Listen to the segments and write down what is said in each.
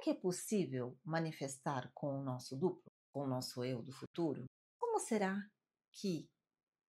que é possível manifestar com o nosso duplo, com o nosso eu do futuro? Como será que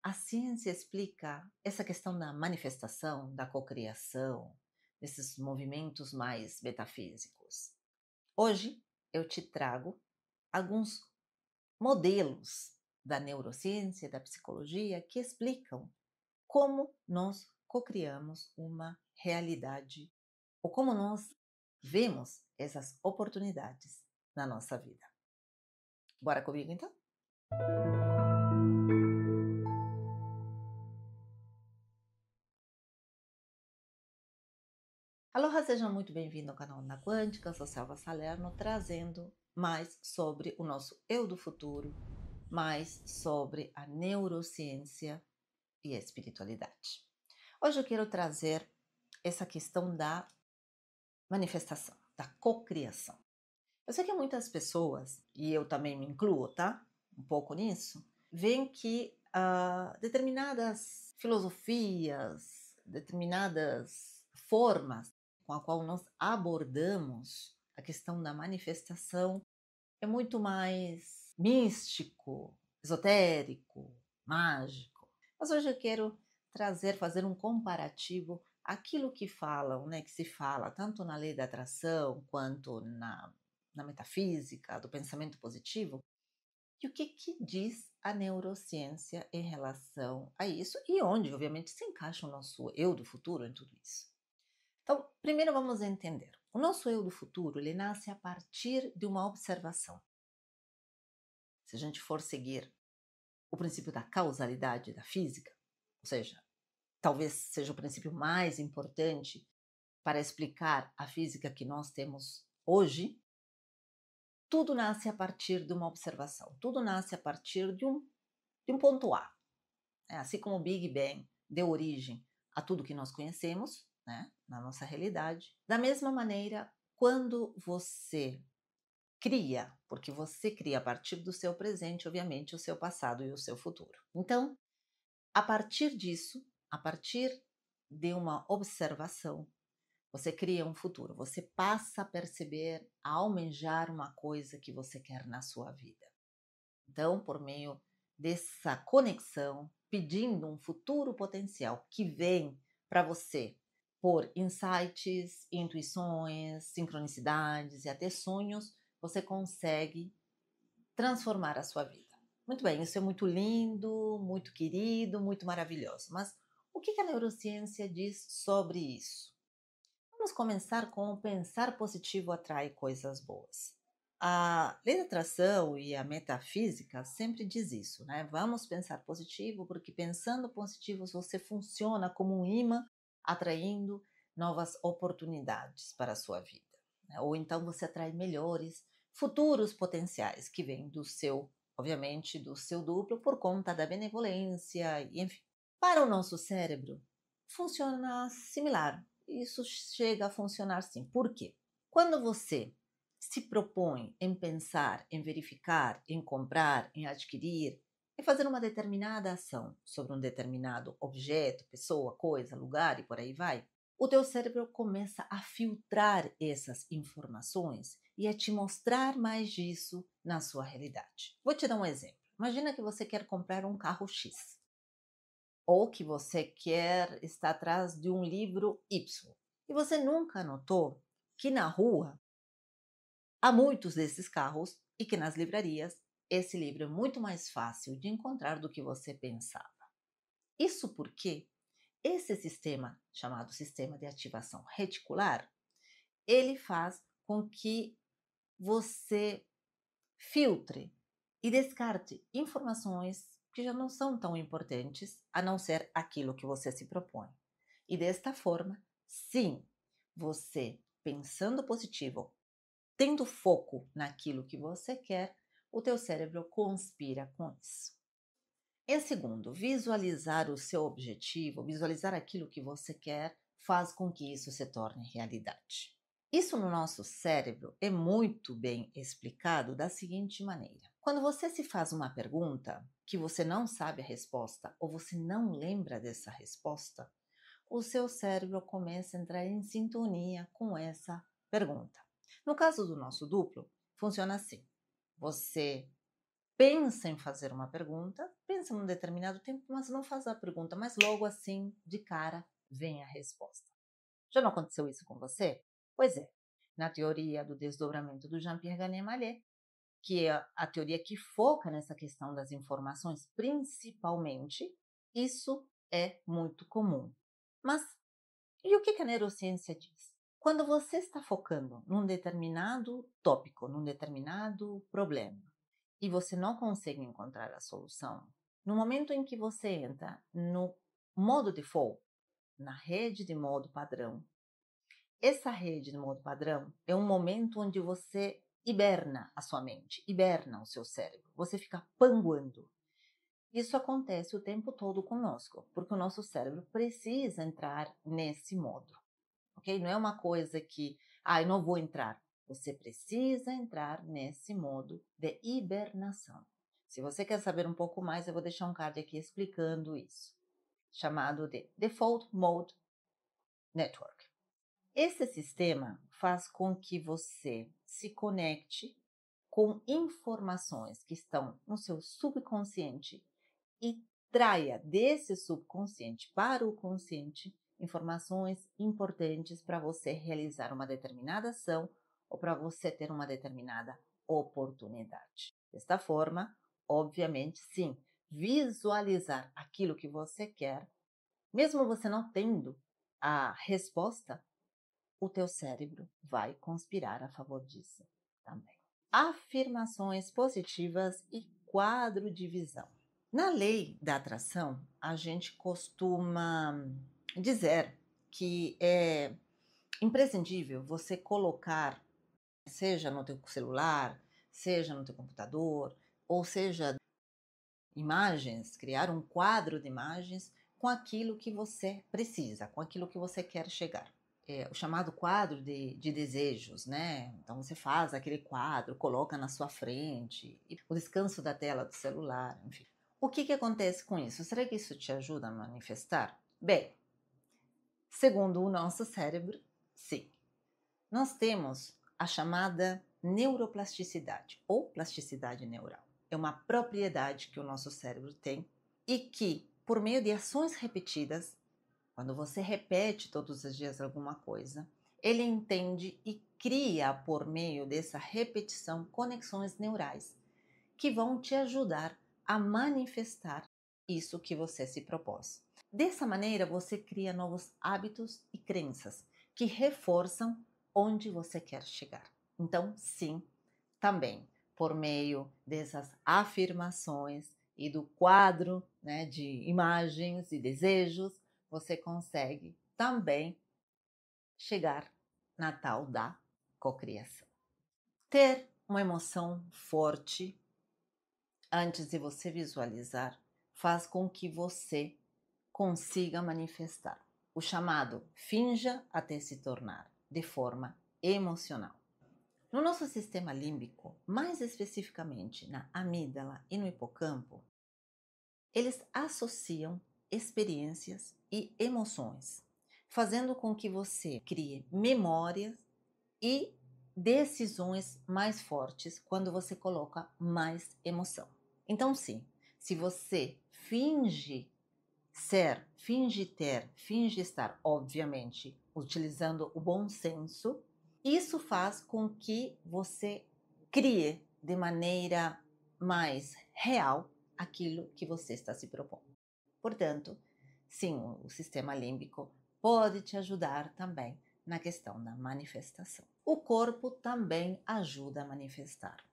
a ciência explica essa questão da manifestação, da cocriação, desses movimentos mais metafísicos? Hoje eu te trago alguns modelos da neurociência e da psicologia que explicam como nós cocriamos uma realidade ou como nós vemos essas oportunidades na nossa vida. Bora comigo então? Aloha, seja muito bem-vindo ao canal Onda Quântica, eu sou Selva Salerno, trazendo mais sobre o nosso eu do futuro, mais sobre a neurociência e a espiritualidade. Hoje eu quero trazer essa questão da manifestação, da cocriação. Eu sei que muitas pessoas, e eu também me incluo, tá? Um pouco nisso, veem que determinadas filosofias, determinadas formas com a qual nós abordamos a questão da manifestação é muito mais místico, esotérico, mágico. Mas hoje eu quero fazer um comparativo àquilo que falam, né, que se fala tanto na lei da atração quanto na metafísica do pensamento positivo, e o que diz a neurociência em relação a isso e onde, obviamente, se encaixa o nosso eu do futuro em tudo isso. Então, primeiro vamos entender. O nosso eu do futuro, ele nasce a partir de uma observação. Se a gente for seguir o princípio da causalidade da física, ou seja, talvez seja o princípio mais importante para explicar a física que nós temos hoje, tudo nasce a partir de uma observação, tudo nasce a partir de um ponto A. Assim como o Big Bang deu origem a tudo que nós conhecemos, né, na nossa realidade, da mesma maneira, quando você cria, porque você cria a partir do seu presente, obviamente, o seu passado e o seu futuro. Então, a partir disso, a partir de uma observação, você cria um futuro, você passa a perceber, a almejar uma coisa que você quer na sua vida. Então, por meio dessa conexão, pedindo um futuro potencial que vem para você por insights, intuições, sincronicidades e até sonhos, você consegue transformar a sua vida. Muito bem, isso é muito lindo, muito querido, muito maravilhoso. Mas o que a neurociência diz sobre isso? Vamos começar com o pensar positivo atrai coisas boas. A lei da atração e a metafísica sempre diz isso, né? Vamos pensar positivo, porque pensando positivo você funciona como um imã atraindo novas oportunidades para a sua vida, né? Ou então você atrai melhores futuros potenciais que vêm do seu, obviamente, do seu duplo por conta da benevolência, e enfim. Para o nosso cérebro, funciona similar. Isso chega a funcionar sim. Por quê? Quando você se propõe em pensar, em verificar, em comprar, em adquirir, em fazer uma determinada ação sobre um determinado objeto, pessoa, coisa, lugar e por aí vai, o teu cérebro começa a filtrar essas informações e a te mostrar mais disso na sua realidade. Vou te dar um exemplo. Imagina que você quer comprar um carro X ou que você quer estar atrás de um livro Y e você nunca notou que na rua há muitos desses carros e que nas livrarias esse livro é muito mais fácil de encontrar do que você pensava. Isso porque esse sistema, chamado sistema de ativação reticular, ele faz com que você filtre e descarte informações que já não são tão importantes, a não ser aquilo que você se propõe. E desta forma, sim, você pensando positivo, tendo foco naquilo que você quer, o teu cérebro conspira com isso. Em segundo, visualizar o seu objetivo, visualizar aquilo que você quer, faz com que isso se torne realidade. Isso no nosso cérebro é muito bem explicado da seguinte maneira. Quando você se faz uma pergunta que você não sabe a resposta ou você não lembra dessa resposta, o seu cérebro começa a entrar em sintonia com essa pergunta. No caso do nosso duplo, funciona assim. Você pensa em fazer uma pergunta, pensa num determinado tempo, mas não faz a pergunta, mas logo assim, de cara, vem a resposta. Já não aconteceu isso com você? Pois é. Na teoria do desdobramento do Jean-Pierre Gagné-Mallet, que é a teoria que foca nessa questão das informações principalmente, isso é muito comum. Mas e o que a neurociência diz? Quando você está focando num determinado tópico, num determinado problema, e você não consegue encontrar a solução, no momento em que você entra no modo default, na rede de modo padrão, essa rede de modo padrão é um momento onde você hiberna a sua mente, hiberna o seu cérebro, você fica panguando. Isso acontece o tempo todo conosco, porque o nosso cérebro precisa entrar nesse modo, ok? Não é uma coisa que, eu não vou entrar. Você precisa entrar nesse modo de hibernação. Se você quer saber um pouco mais, eu vou deixar um card aqui explicando isso, chamado de Default Mode Network. Esse sistema faz com que você se conecte com informações que estão no seu subconsciente e traia desse subconsciente para o consciente informações importantes para você realizar uma determinada ação ou para você ter uma determinada oportunidade. Desta forma, obviamente, sim, visualizar aquilo que você quer, mesmo você não tendo a resposta, o teu cérebro vai conspirar a favor disso também. Afirmações positivas e quadro de visão. Na lei da atração, a gente costuma dizer que é imprescindível você colocar, seja no teu celular, seja no teu computador, ou seja, imagens, criar um quadro de imagens com aquilo que você precisa, com aquilo que você quer chegar. É o chamado quadro de desejos, né? Então você faz aquele quadro, coloca na sua frente, o descanso da tela do celular, enfim. O que acontece com isso? Será que isso te ajuda a manifestar? Bem, segundo o nosso cérebro, sim. Nós temos a chamada neuroplasticidade ou plasticidade neural. É uma propriedade que o nosso cérebro tem e que, por meio de ações repetidas, quando você repete todos os dias alguma coisa, ele entende e cria, por meio dessa repetição, conexões neurais que vão te ajudar a manifestar isso que você se propôs. Dessa maneira, você cria novos hábitos e crenças que reforçam onde você quer chegar. Então, sim, também por meio dessas afirmações e do quadro, né, de imagens e desejos, você consegue também chegar na tal da cocriação. Ter uma emoção forte antes de você visualizar faz com que você consiga manifestar o chamado finja até se tornar, de forma emocional. No nosso sistema límbico, mais especificamente na amígdala e no hipocampo, eles associam experiências e emoções, fazendo com que você crie memórias e decisões mais fortes quando você coloca mais emoção. Então, sim, se você finge ser, finge ter, finge estar, obviamente, utilizando o bom senso, isso faz com que você crie de maneira mais real aquilo que você está se propondo. Portanto, sim, o sistema límbico pode te ajudar também na questão da manifestação. O corpo também ajuda a manifestar.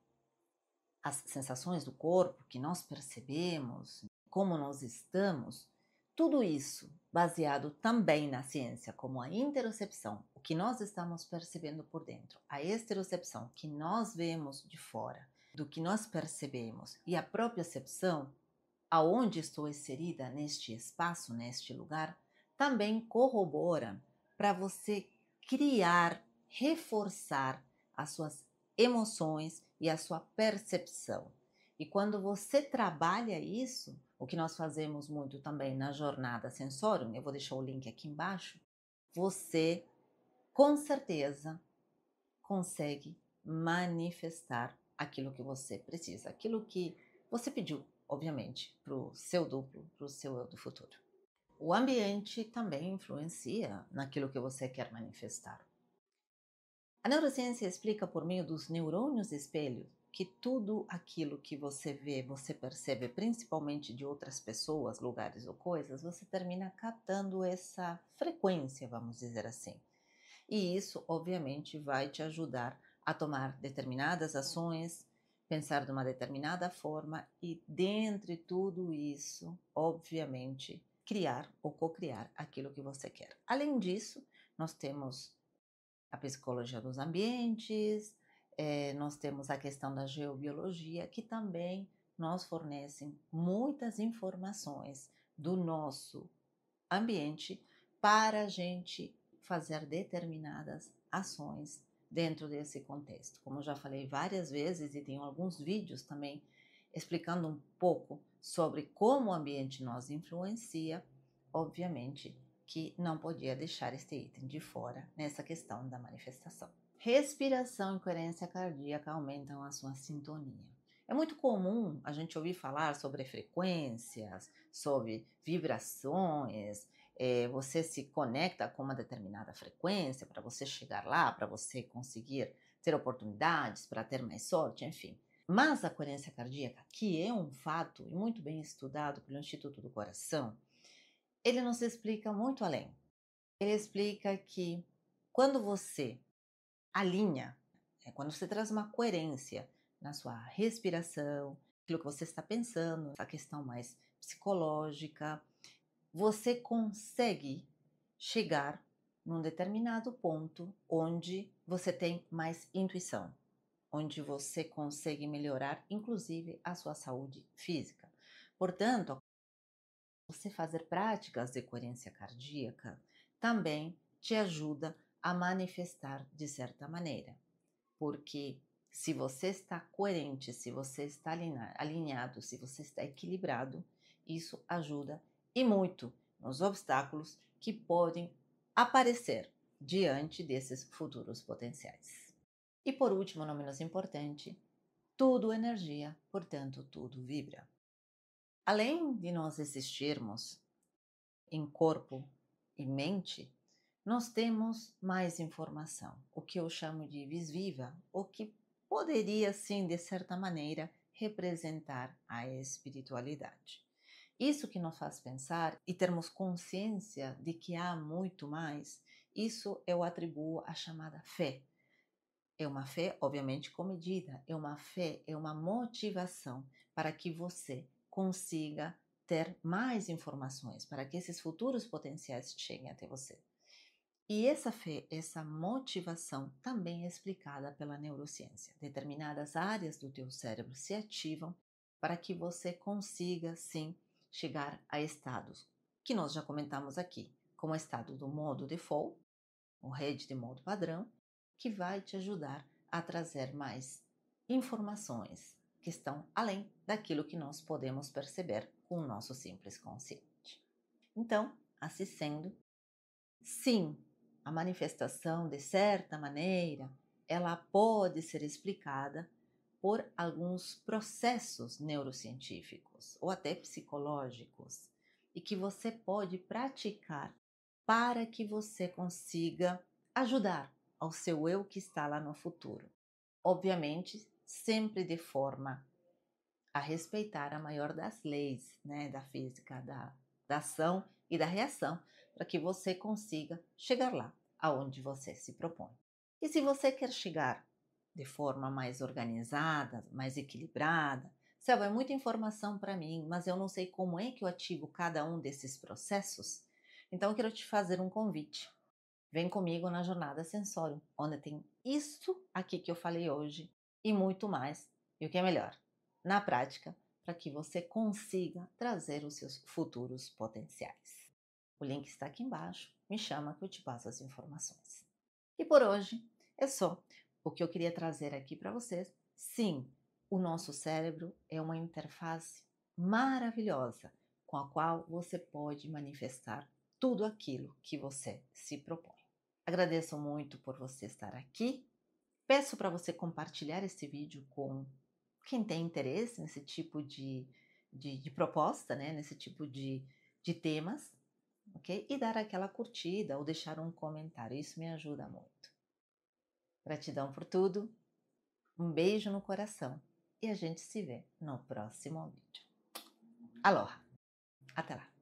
As sensações do corpo que nós percebemos, como nós estamos, tudo isso baseado também na ciência, como a interocepção, o que nós estamos percebendo por dentro, a exterocepção, que nós vemos de fora, do que nós percebemos, e a propriocepção, aonde estou inserida neste espaço, neste lugar, também corrobora para você criar, reforçar as suas emoções e a sua percepção. E quando você trabalha isso, o que nós fazemos muito também na jornada Sensorium, eu vou deixar o link aqui embaixo, você com certeza consegue manifestar aquilo que você precisa, aquilo que você pediu, obviamente, para o seu duplo, para o seu eu do futuro. O ambiente também influencia naquilo que você quer manifestar. A neurociência explica por meio dos neurônios espelho que tudo aquilo que você vê, você percebe, principalmente de outras pessoas, lugares ou coisas, você termina captando essa frequência, vamos dizer assim. E isso, obviamente, vai te ajudar a tomar determinadas ações, pensar de uma determinada forma e, dentre tudo isso, obviamente, criar ou co-criar aquilo que você quer. Além disso, nós temos a psicologia dos ambientes, nós temos a questão da geobiologia, que também nos fornecem muitas informações do nosso ambiente para a gente fazer determinadas ações dentro desse contexto. Como eu já falei várias vezes e tenho alguns vídeos também explicando um pouco sobre como o ambiente nos influencia, obviamente que não podia deixar este item de fora nessa questão da manifestação. Respiração e coerência cardíaca aumentam a sua sintonia. É muito comum a gente ouvir falar sobre frequências, sobre vibrações, você se conecta com uma determinada frequência para você chegar lá, para você conseguir ter oportunidades, para ter mais sorte, enfim. Mas a coerência cardíaca, que é um fato e muito bem estudado pelo Instituto do Coração, ele nos explica muito além. Ele explica que quando você alinha, quando você traz uma coerência na sua respiração, aquilo que você está pensando, a questão mais psicológica, você consegue chegar num determinado ponto onde você tem mais intuição, onde você consegue melhorar, inclusive, a sua saúde física. Portanto, você fazer práticas de coerência cardíaca também te ajuda a manifestar de certa maneira, porque se você está coerente, se você está alinhado, se você está equilibrado, isso ajuda e muito nos obstáculos que podem aparecer diante desses futuros potenciais. E por último, não menos importante, tudo energia, portanto, tudo vibra. Além de nós existirmos em corpo e mente, nós temos mais informação, o que eu chamo de vis viva, o que poderia, sim, de certa maneira, representar a espiritualidade. Isso que nos faz pensar e termos consciência de que há muito mais, isso eu atribuo à chamada fé. É uma fé, obviamente, comedida, é uma fé, é uma motivação para que você consiga ter mais informações, para que esses futuros potenciais cheguem até você. E essa fé, essa motivação também é explicada pela neurociência. Determinadas áreas do teu cérebro se ativam para que você consiga, sim, chegar a estados que nós já comentamos aqui, como o estado do modo default, o RED de modo padrão, que vai te ajudar a trazer mais informações que estão além daquilo que nós podemos perceber com o nosso simples consciente. Então, assim sendo, sim, a manifestação, de certa maneira, ela pode ser explicada por alguns processos neurocientíficos ou até psicológicos e que você pode praticar para que você consiga ajudar ao seu eu que está lá no futuro. Obviamente, sempre de forma a respeitar a maior das leis, né, da física, da ação e da reação, para que você consiga chegar lá aonde você se propõe. E se você quer chegar de forma mais organizada, mais equilibrada, Selva, é muita informação para mim, mas eu não sei como é que eu ativo cada um desses processos. Então eu quero te fazer um convite. Vem comigo na Jornada Sensorium, onde tem isso aqui que eu falei hoje e muito mais. E o que é melhor, na prática, para que você consiga trazer os seus futuros potenciais. O link está aqui embaixo. Me chama que eu te passo as informações. E por hoje é só o que eu queria trazer aqui para vocês. Sim, o nosso cérebro é uma interface maravilhosa com a qual você pode manifestar tudo aquilo que você se propõe. Agradeço muito por você estar aqui Peço para você compartilhar esse vídeo com quem tem interesse nesse tipo de proposta, né, nesse tipo de temas, ok? E dar aquela curtida ou deixar um comentário, isso me ajuda muito. Gratidão por tudo, um beijo no coração e a gente se vê no próximo vídeo. Aloha! Até lá!